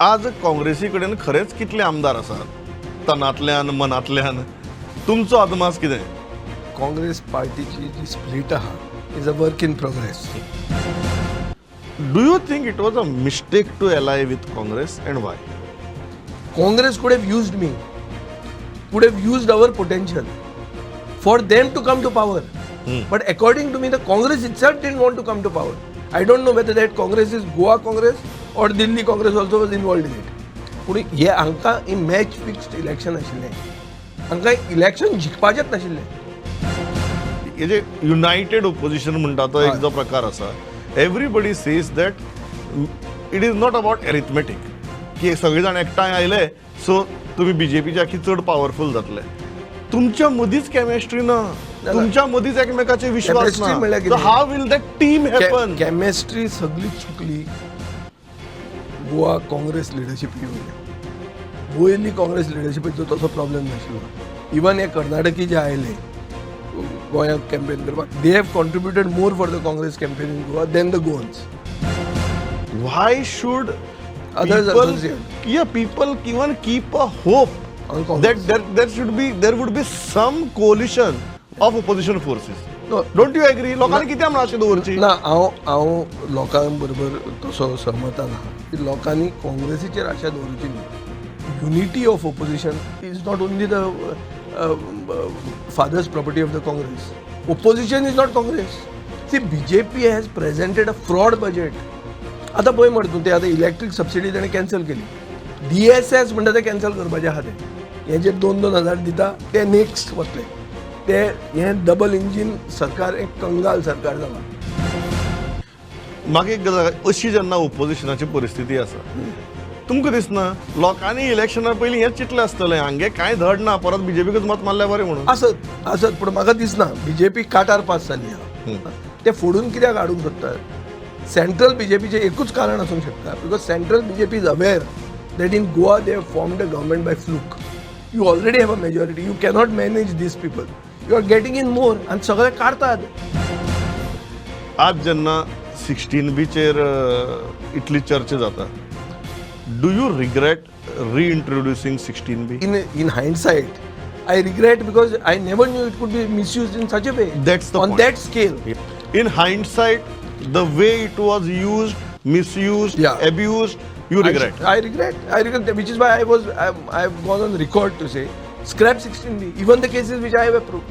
आज काँग्रेसी कडेन खरेच कितले आमदार आसात तनातल्यान मनातल्यान तुमचो अदमास कितें? काँग्रेस पार्टीची जी स्प्लिट आहा is a work in progress. Do you think it was a mistake to ally with Congress and why? Congress could have used me, could have used our potential for them to come to power. But according to me, the Congress itself didn't want to come to power. I don't know whether that Congress is Goa Congress or Delhi Congress also was involved in it. पूण हे हांकां ही match fixed election आशिल्लें, हांकां election जिखपाचेंच नाशिल्लें. हे जे United opposition म्हणटा तो एक जो प्रकार आसा, everybody says that it is not about arithmetic की सगळे जाण एकठांय आयले सो तुम्ही बीजेपीचे आखी चड पॉवरफुल जातले. तुमच्या मदींच केमिस्ट्री ना, तुमच्या मदींच एकमेकाचे विश्वास Chemistry म्हणल्यार ना. कितें? How will that team happen? Chemistry सगळी चुकली गोवा काँग्रेस लिडरशीप येवन. गोयली काँग्रेस लिडरशिपीचो तसो प्रॉब्लेम नाशिल्लो. इवन हे कर्नाटकी जे आयले गोंयांत कॅम्पेन करपाक, they have contributed more for the Congress campaign in Goa than the Goans. Why should Others people, associate. people even keep a hope On Congress. that there would be some coalition of opposition forces? No. Don't you agree? लोकांनी किती आमकां अशें दवरची? ना, हांव लोकां बरोबर तसो सहमतान आहा की लोकांनी काँग्रेसीचेर आशा दवरची न्ही. Unity of opposition is not only the father's property of the Congress. Opposition is not Congress. See BJP has presented a fraud budget. आतां पळय म्हणटा तूं, ते आतां इलेक्ट्रीक सबसिडी ताणें कॅन्सल केली. DSS म्हणटा ते कॅन्सल करपाचें आहा तें. हे जे 2,000 दिता ते नेक्स्ट वतले. ते हें डबल इंजीन सरकार एक कंगाल सरकार जाला. म्हाका एक गजाल, अशी जेन्ना ओपोजिशनाची परिस्थिती आसा, तुमकां दिसना लोकांनी इलेक्शना पयलीं हेंच चिंतलें आसतलें हांगे कांय धड ना, परत बीजेपीकूच मत मारल्यार बरें म्हणून? आसत पूण म्हाका दिसना बीजेपी काटार पास जाल्ली आहा. ते फोडून कित्याक हाडूंक सोदतात? सेंट्रल बीजेपीचें एकूच कारण आसूंक शकता, because central BJP is aware that in Goa they have formed a government by fluke. You already have a majority. You cannot manage these people. You are getting in more and सगळे काढतात. आज जेन्ना 16B chair इतली चर्चा जाता, do you regret reintroducing 16B? In hindsight, I regret because I never knew it could be misused in such a way. That's the on point. that scale. In hindsight, the way it was used, misused, Yeah. abused, you regret? I regret, which is why I've gone on record to say scrap 16B, even the cases which I have approved.